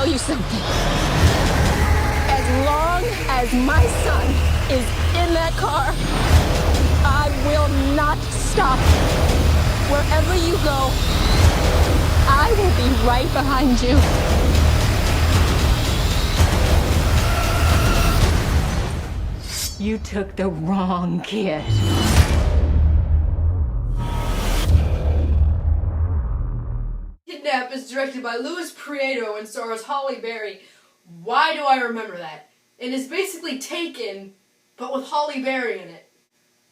tell you something. As long as my son is in that car, I will not stop. Wherever you go, I will be right behind you. You took the wrong kid. Kidnap is directed by Luis Prieto and stars Halle Berry. Why do I remember that? It is basically Taken, but with Halle Berry in it.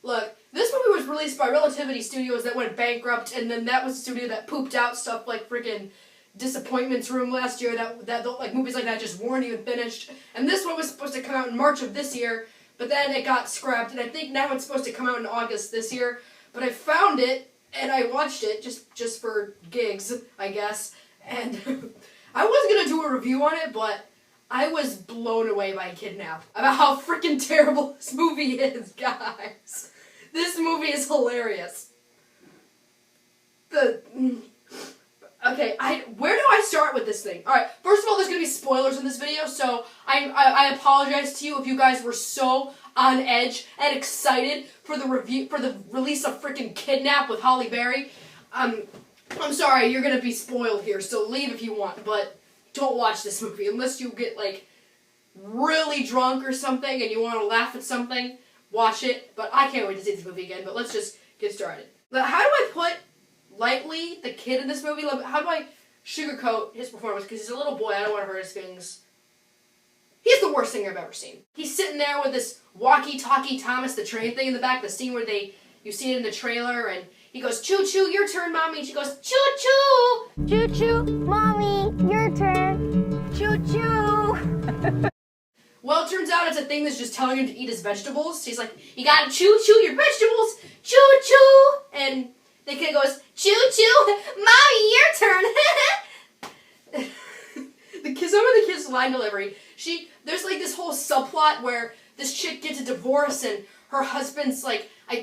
Look, this movie was released by Relativity Studios that went bankrupt, and then that was the studio that pooped out stuff like freaking Disappointments Room last year, that like movies like that just weren't even finished. And this one was supposed to come out in March of this year, but then it got scrapped, and I think now it's supposed to come out in August this year. But I found it, and I watched it just for gigs, I guess. And I wasn't gonna do a review on it, but I was blown away by Kidnap. About how freaking terrible this movie is, guys. This movie is hilarious. Okay, where do I start with this thing? Alright, first of all, there's gonna be spoilers in this video, so I apologize to you if you guys were so on edge and excited for the release of freaking Kidnap with Halle Berry. I'm sorry, you're gonna be spoiled here, so leave if you want, but don't watch this movie unless you get like really drunk or something and you want to laugh at something. Watch it, but I can't wait to see this movie again. But let's just get started. How do I put lightly the kid in this movie? How do I sugarcoat his performance? Because he's a little boy, I don't want to hurt his feelings. He's the worst thing I've ever seen. He's sitting there with this walkie-talkie Thomas the Train thing in the back, the scene where you see it in the trailer, and he goes, "Choo-choo, your turn, Mommy." And she goes, "Choo-choo! Choo-choo, Mommy, your turn. Choo-choo." Well, it turns out it's a thing that's just telling him to eat his vegetables. He's like, "You gotta choo-choo your vegetables, choo-choo." And the kid goes, "Choo-choo, Mommy, your turn." Some of the kids' line delivery, there's like this whole subplot where this chick gets a divorce and her husband's like, I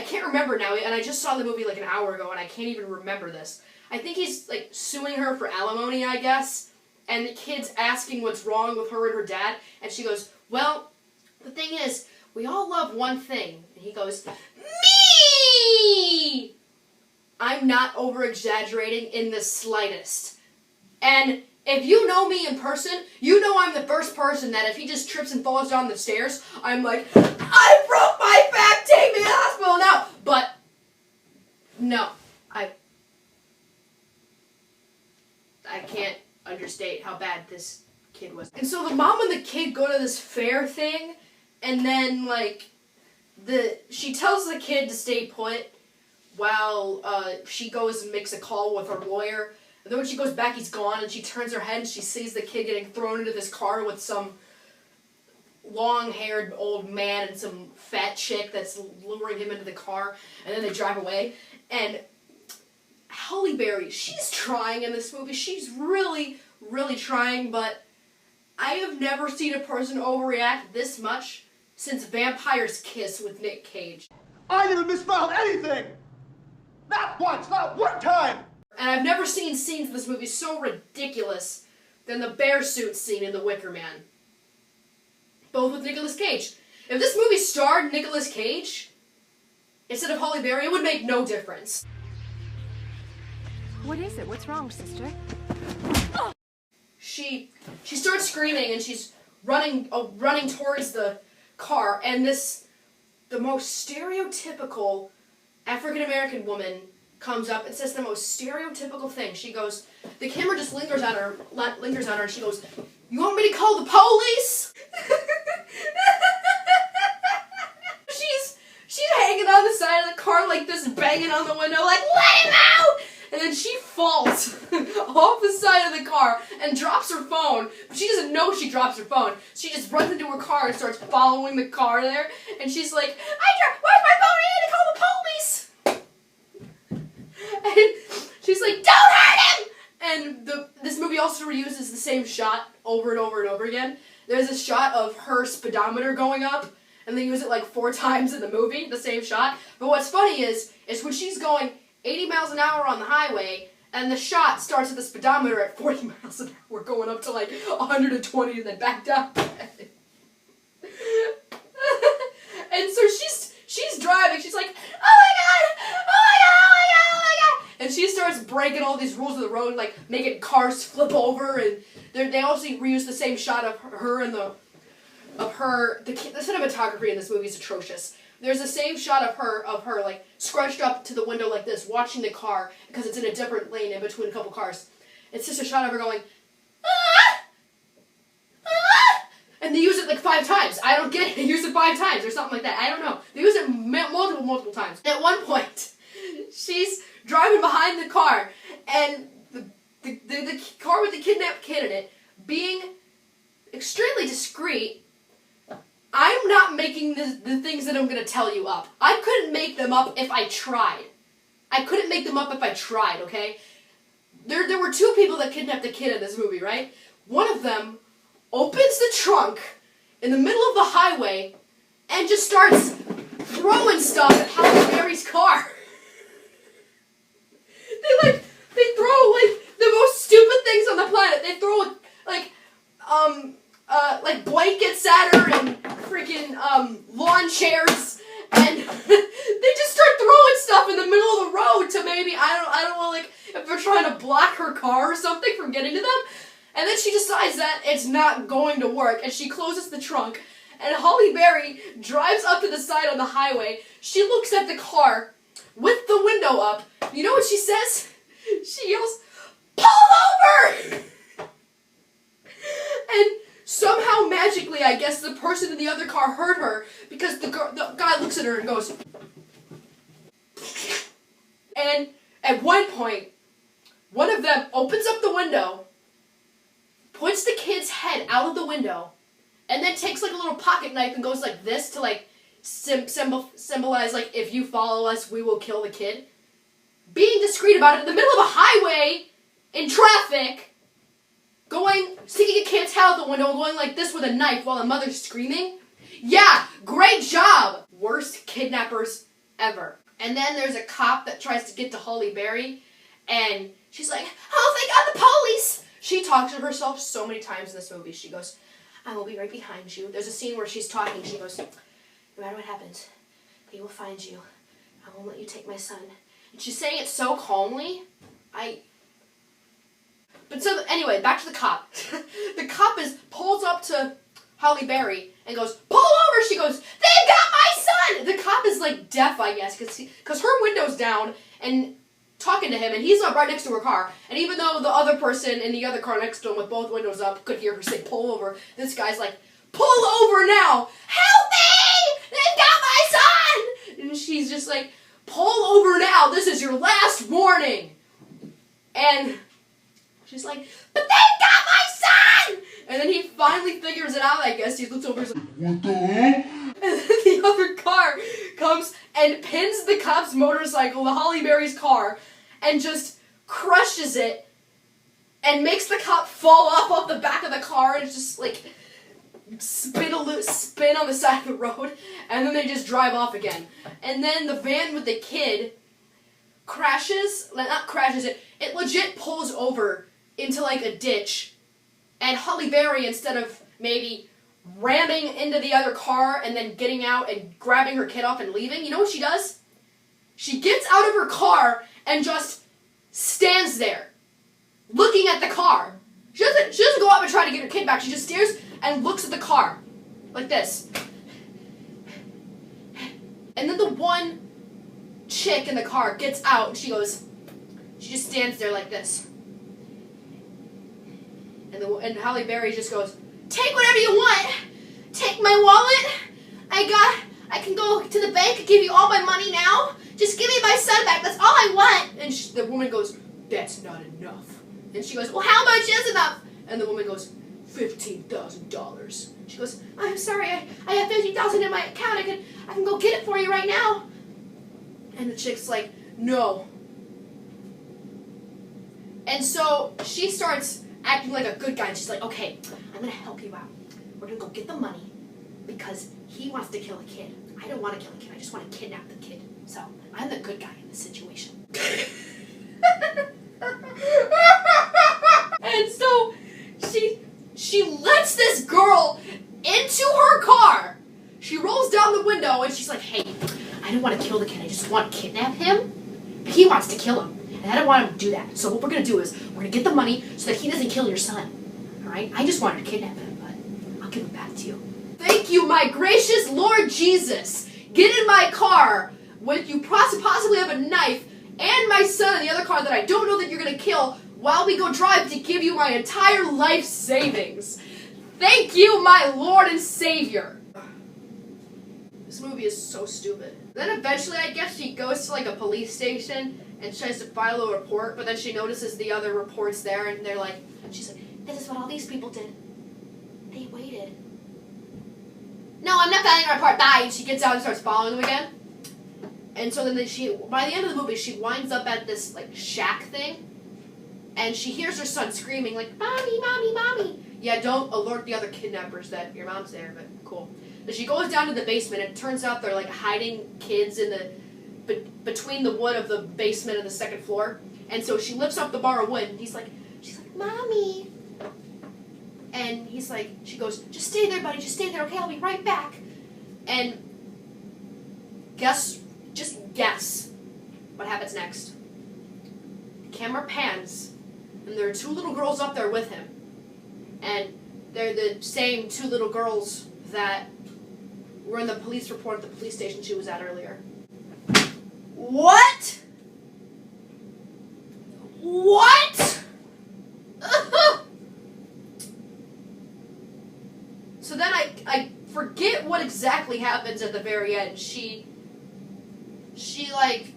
can't remember now, and I just saw the movie like an hour ago and I can't even remember this. I think he's like suing her for alimony, I guess, and the kid's asking what's wrong with her and her dad, and she goes, "Well, the thing is, we all love one thing." And he goes, "Me!" I'm not over-exaggerating in the slightest. And if you know me in person, you know I'm the first person that if he just trips and falls down the stairs, I'm like, "I broke my back, take me to the hospital now!" But, no, I can't understate how bad this kid was. And so the mom and the kid go to this fair thing, and then, like, she tells the kid to stay put while she goes and makes a call with her lawyer. And then when she goes back, he's gone, and she turns her head and she sees the kid getting thrown into this car with some long-haired old man and some fat chick that's luring him into the car, and then they drive away. And Halle Berry, she's trying in this movie. She's really, really trying, but I have never seen a person overreact this much since Vampire's Kiss with Nick Cage. I never misspelled anything! Not once, not one time! And I've never seen scenes in this movie so ridiculous than the bear suit scene in The Wicker Man. Both with Nicolas Cage. If this movie starred Nicolas Cage instead of Halle Berry, it would make no difference. What is it? What's wrong, sister? She starts screaming and she's running towards the car, and the most stereotypical African-American woman comes up and says the most stereotypical thing. She goes, the camera just lingers on her, and she goes, "You want me to call the police?" She's hanging on the side of the car like this, banging on the window, like, "Let him out!" And then she falls off the side of the car and drops her phone. But she doesn't know she drops her phone. She just runs into her car and starts following the car there. And she's like, "Where's my phone? I need to call the police!" And she's like, "Don't hurt him!" And this movie also reuses the same shot over and over and over again. There's a shot of her speedometer going up, and they use it like 4 times in the movie, the same shot. But what's funny is when she's going 80 miles an hour on the highway, And the shot starts at the speedometer at 40 miles an hour, going up to like 120 and then back down. And so she's driving. She's like, oh my god, oh my god, oh my god, oh my god. And she starts breaking all these rules of the road, like making cars flip over. And they also reuse the same shot of her and the cinematography in this movie is atrocious. There's the same shot of her like scrunched up to the window like this, watching the car because it's in a different lane in between a couple cars. It's just a shot of her going, ah! Ah! And they use it like 5 times. I don't get it. They use it 5 times or something like that. I don't know. They use it multiple times. At one point, she's driving behind the car, and the car with the kidnapped kid in it, being extremely discreet. I'm not making the things that I'm going to tell you up. I couldn't make them up if I tried. I couldn't make them up if I tried, okay? There were 2 people that kidnapped the kid in this movie, right? One of them opens the trunk in the middle of the highway and just starts throwing stuff at Halle Berry's car. They throw like the most stupid things on the planet. They throw like blankets at her and freaking lawn chairs, and they just start throwing stuff in the middle of the road to maybe I don't know, like if they're trying to block her car or something from getting to them. And then she decides that it's not going to work, and she closes the trunk, and Halle Berry drives up to the side on the highway. She looks at the car with the window up. You know what she says? She yells, "Pull over!" And somehow, magically, I guess the person in the other car heard her, because the guy looks at her and goes... And at one point, one of them opens up the window, puts the kid's head out of the window, and then takes like a little pocket knife and goes like this to like symbolize like, if you follow us, we will kill the kid. Being discreet about it in the middle of a highway, in traffic, sticking a kid's head out the window and going like this with a knife while the mother's screaming. Yeah, great job! Worst kidnappers ever. And then there's a cop that tries to get to Halle Berry, and she's like, oh, thank God, the police! She talks to herself so many times in this movie. She goes, I will be right behind you. There's a scene where she's talking. She goes, no matter what happens, they will find you. I won't let you take my son. And she's saying it so calmly. But so, anyway, back to the cop. The cop pulls up to Halle Berry and goes, pull over! She goes, they've got my son! The cop is like deaf, I guess, because her window's down and talking to him, and he's up right next to her car. And even though the other person in the other car next to him with both windows up could hear her say, pull over, this guy's like, pull over now! Help me! They've got my son! And she's just like, pull over now! This is your last warning! And she's like, but they've got my son! And then he finally figures it out, I guess. He looks over and he's like, what the hell? And then the other car comes and pins the cop's motorcycle to Halle Berry's car and just crushes it and makes the cop fall off the back of the car and just like spin on the side of the road, and then they just drive off again. And then the van with the kid it legit pulls over into like a ditch, and Halle Berry, instead of maybe ramming into the other car and then getting out and grabbing her kid off and leaving, you know what she does? She gets out of her car and just stands there, looking at the car. She doesn't go up and try to get her kid back. She just stares and looks at the car, like this. And then the one chick in the car gets out and she just stands there like this. And Halle Berry just goes, take whatever you want. Take my wallet. I can go to the bank and give you all my money now. Just give me my son back. That's all I want. And the woman goes, that's not enough. And she goes, well, how much is enough? And the woman goes, $15,000. She goes, I'm sorry, I have $50,000 in my account. I can go get it for you right now. And the chick's like, no. And so she starts acting like a good guy, and she's like, okay, I'm gonna help you out. We're gonna go get the money because he wants to kill a kid. I don't want to kill a kid, I just want to kidnap the kid. So I'm the good guy in this situation. kill the kid. I just want to kidnap him. But he wants to kill him. And I don't want him to do that. So what we're going to do is we're going to get the money so that he doesn't kill your son. Alright? I just wanted to kidnap him, but I'll give him back to you. Thank you, my gracious Lord Jesus. Get in my car with you possibly have a knife and my son in the other car that I don't know that you're going to kill while we go drive to give you my entire life savings. Thank you, my Lord and Savior. This movie is so stupid. Then eventually, I guess she goes to like a police station and tries to file a report, but then she notices the other reports there, and they're like, she's like, this is what all these people did. They waited. No, I'm not filing a report. Bye. And she gets out and starts following them again. And so then by the end of the movie, she winds up at this like shack thing, and she hears her son screaming like, "Mommy, mommy, mommy!" Yeah, don't alert the other kidnappers that your mom's there, but cool. Then she goes down to the basement, and it turns out they're like hiding kids in the between the wood of the basement and the second floor. And so she lifts up the bar of wood, and she's like, "Mommy." And he's like, she goes, "Just stay there, buddy, just stay there, okay, I'll be right back." And just guess what happens next. The camera pans, and there are two little girls up there with him. And they're the same two little girls that were in the police report at the police station she was at earlier. What? What? So then I forget what exactly happens at the very end. She like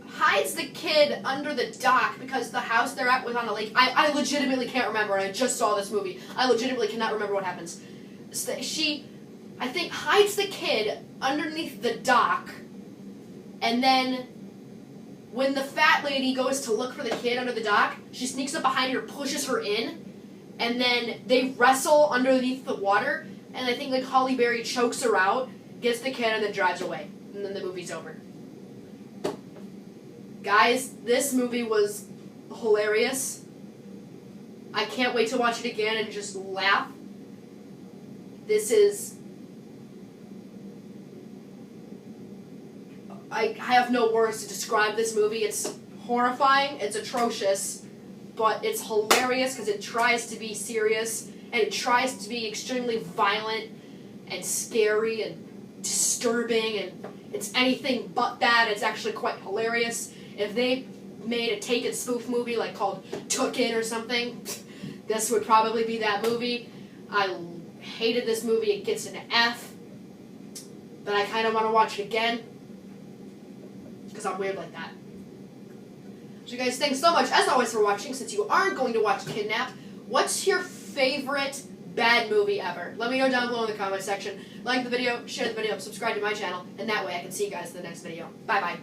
hides the kid under the dock because the house they're at was on a lake. I legitimately can't remember, and I just saw this movie. I legitimately cannot remember what happens. So she, I think, hides the kid underneath the dock, and then when the fat lady goes to look for the kid under the dock, she sneaks up behind her, pushes her in, and then they wrestle underneath the water, and I think like Halle Berry chokes her out, gets the kid, and then drives away. And then the movie's over. Guys, this movie was hilarious. I can't wait to watch it again and just laugh. This is... I have no words to describe this movie. It's horrifying, it's atrocious, but it's hilarious because it tries to be serious, and it tries to be extremely violent and scary and disturbing, and it's anything but that. It's actually quite hilarious. If they made a Taken spoof movie like called Tooken or something, this would probably be that movie. I hated this movie. It gets an F, but I kind of want to watch it again because I'm weird like that. So guys, thanks so much as always for watching. Since you aren't going to watch Kidnap, what's your favorite bad movie ever? Let me know down below in the comment section. Like the video, share the video, subscribe to my channel, and that way I can see you guys in the next video. Bye bye.